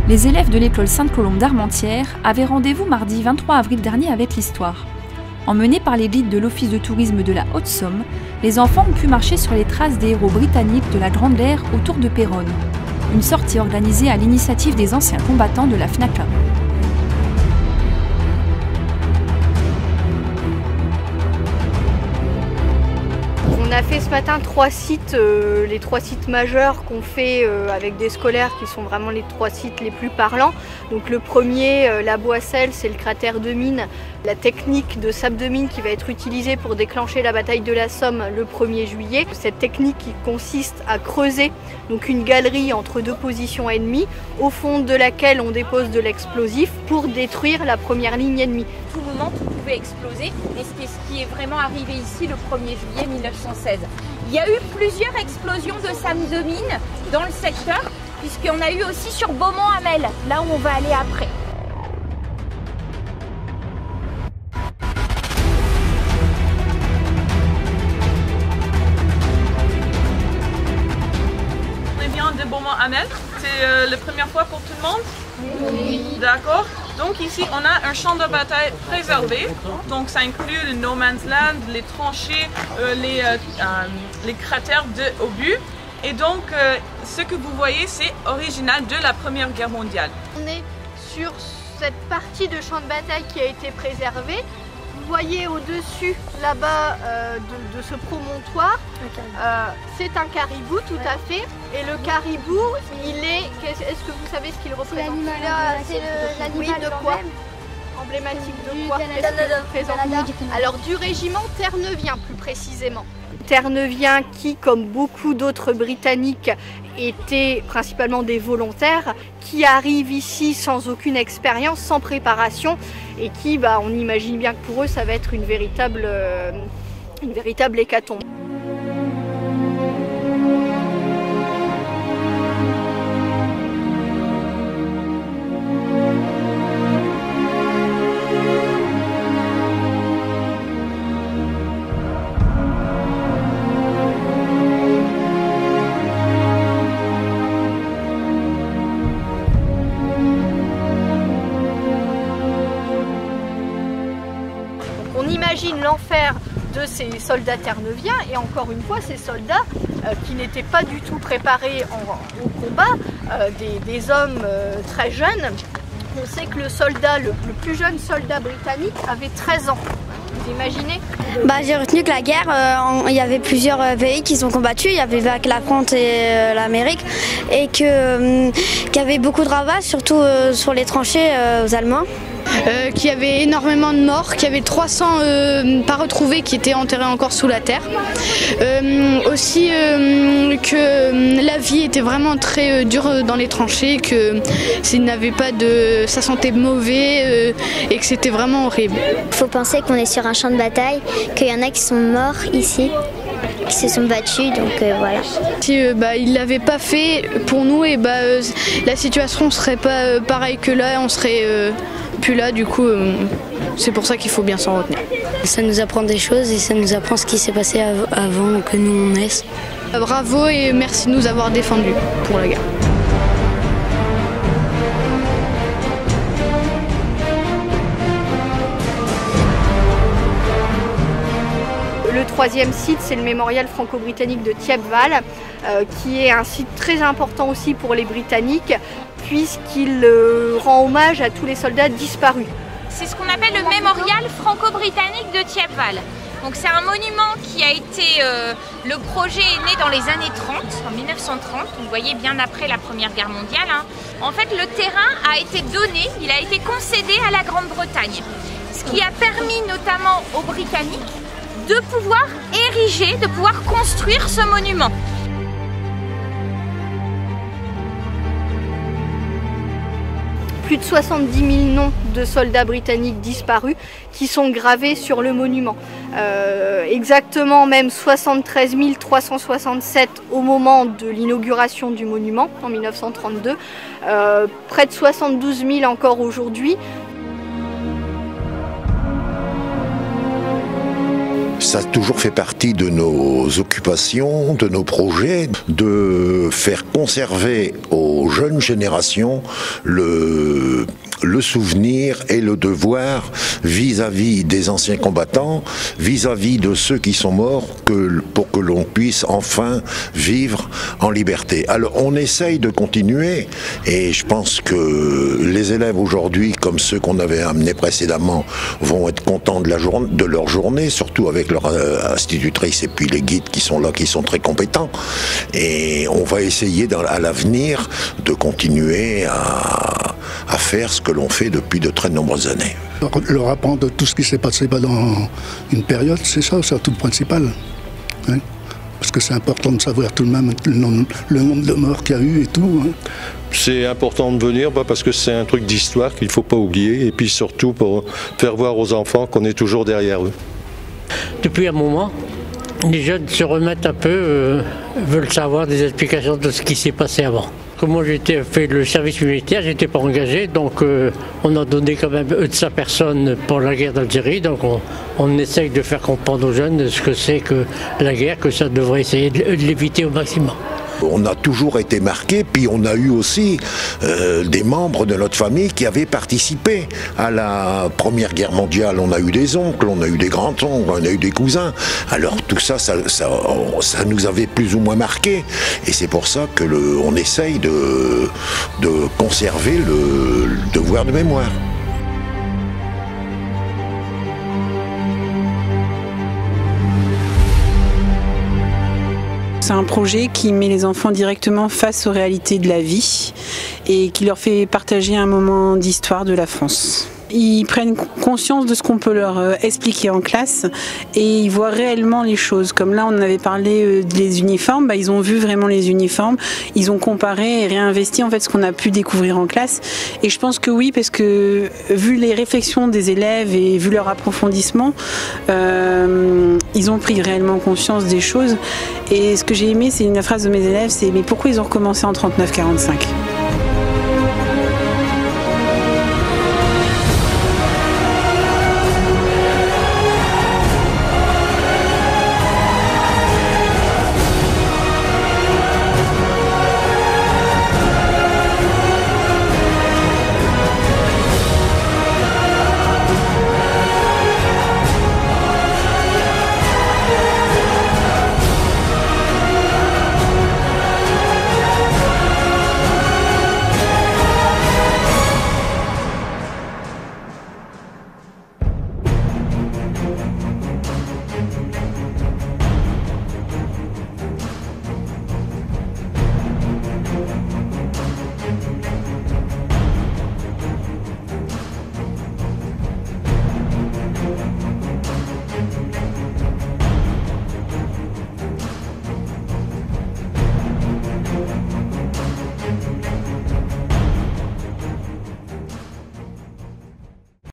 Les élèves de l'école Sainte-Colombe d'Armentières avaient rendez-vous mardi 23 avril dernier avec l'histoire. Emmenés par les guides de l'Office de tourisme de la Haute-Somme, les enfants ont pu marcher sur les traces des héros britanniques de la Grande Guerre autour de Péronne. Une sortie organisée à l'initiative des anciens combattants de la FNACA. On a fait ce matin 3 sites, les 3 sites majeurs qu'on fait avec des scolaires qui sont vraiment les 3 sites les plus parlants. Donc le premier, la Boisselle, c'est le cratère de mine, la technique de sable de mine qui va être utilisée pour déclencher la bataille de la Somme le 1er juillet. Cette technique qui consiste à creuser donc une galerie entre 2 positions ennemies, au fond de laquelle on dépose de l'explosif pour détruire la première ligne ennemie. Tout moment, tout pouvait exploser, et c'est ce qui est vraiment arrivé ici le 1er juillet 1916. Il y a eu plusieurs explosions de sable de mine dans le secteur, puisqu'on a eu aussi sur Beaumont-Hamel, là où on va aller après. On vient de Beaumont-Hamel, c'est la première fois pour tout le monde? Oui. D'accord. Donc ici on a un champ de bataille préservé, donc ça inclut le no man's land, les tranchées, les cratères d'obus. Et donc ce que vous voyez c'est original de la Première Guerre mondiale. On est sur cette partie de champ de bataille qui a été préservée. Vous voyez au-dessus, là-bas, de ce promontoire, c'est un caribou tout à fait. Et le caribou, il est... Est-ce que vous savez ce qu'il représente? C'est l'animal de quoi? Emblématique de quoi? Alors du régiment Terre-Neuvien plus précisément. Terre-Neuvien qui, comme beaucoup d'autres Britanniques, étaient principalement des volontaires, qui arrivent ici sans aucune expérience, sans préparation, et qui, on imagine bien que pour eux, ça va être une véritable hécatombe. On imagine l'enfer de ces soldats terre-neuviens, et encore une fois ces soldats qui n'étaient pas du tout préparés au combat, des hommes très jeunes. On sait que le plus jeune soldat britannique avait 13 ans. Vous imaginez? J'ai retenu que la guerre, il y avait plusieurs pays qui sont combattus. Il y avait la France et l'Amérique, et qu'il y avait beaucoup de ravages, surtout sur les tranchées aux Allemands. Qu'il y avait énormément de morts, qu'il y avait 300 pas retrouvés qui étaient enterrés encore sous la terre. Aussi que la vie était vraiment très dure dans les tranchées, que ça sentait mauvais et que c'était vraiment horrible. Il faut penser qu'on est sur un champ de bataille, qu'il y en a qui sont morts ici, qui se sont battus, donc voilà. Si ils ne l'avaient pas fait pour nous, et la situation ne serait pas pareille que là, on serait plus là, du coup c'est pour ça qu'il faut bien s'en retenir. Ça nous apprend des choses et ça nous apprend ce qui s'est passé avant que nous on naisse. Bravo et merci de nous avoir défendus pour la guerre. Le troisième site, c'est le mémorial franco-britannique de Thiepval, qui est un site très important aussi pour les Britanniques, puisqu'il rend hommage à tous les soldats disparus. C'est ce qu'on appelle le mémorial franco-britannique de Thiepval. Donc c'est un monument qui a été... le projet est né dans les années 30, en 1930, donc vous voyez bien après la Première Guerre mondiale. En fait, le terrain a été donné, il a été concédé à la Grande-Bretagne. Ce qui a permis notamment aux Britanniques de pouvoir ériger, de pouvoir construire ce monument. Plus de 70 000 noms de soldats britanniques disparus qui sont gravés sur le monument. Exactement même 73 367 au moment de l'inauguration du monument en 1932, près de 72 000 encore aujourd'hui. Ça a toujours fait partie de nos occupations, de nos projets, de faire conserver aux jeunes générations le souvenir et le devoir vis-à-vis des anciens combattants, vis-à-vis de ceux qui sont morts, pour que l'on puisse enfin vivre en liberté. Alors on essaye de continuer, et je pense que les élèves aujourd'hui, comme ceux qu'on avait amenés précédemment, vont être contents de leur journée, surtout avec leur institutrice et puis les guides qui sont là, qui sont très compétents. Et on va essayer à l'avenir de continuer à faire ce que l'on fait depuis de très nombreuses années. Leur apprendre tout ce qui s'est passé pendant une période, c'est ça, surtout le principal. Hein, parce que c'est important de savoir tout de même le nombre de morts qu'il y a eu et tout. Hein. C'est important de venir parce que c'est un truc d'histoire qu'il ne faut pas oublier, et puis surtout pour faire voir aux enfants qu'on est toujours derrière eux. Depuis un moment, les jeunes se remettent un peu, veulent savoir des explications de ce qui s'est passé avant. Comme moi j'ai fait le service militaire, j'étais pas engagé, donc on a donné quand même de sa personne pour la guerre d'Algérie, donc on essaye de faire comprendre aux jeunes ce que c'est que la guerre, que ça devrait essayer de l'éviter au maximum. On a toujours été marqués, puis on a eu aussi des membres de notre famille qui avaient participé à la Première Guerre mondiale. On a eu des oncles, on a eu des grands-oncles, on a eu des cousins. Alors tout ça, ça nous avait plus ou moins marqués. Et c'est pour ça que on essaye de conserver le devoir de mémoire. C'est un projet qui met les enfants directement face aux réalités de la vie et qui leur fait partager un moment d'histoire de la France. Ils prennent conscience de ce qu'on peut leur expliquer en classe et ils voient réellement les choses. Comme là, on avait parlé des uniformes, ils ont vu vraiment les uniformes, ils ont comparé et réinvesti en fait ce qu'on a pu découvrir en classe. Et je pense que oui, parce que vu les réflexions des élèves et vu leur approfondissement, ils ont pris réellement conscience des choses. Et ce que j'ai aimé, c'est une phrase de mes élèves, c'est « Mais pourquoi ils ont recommencé en 39-45 »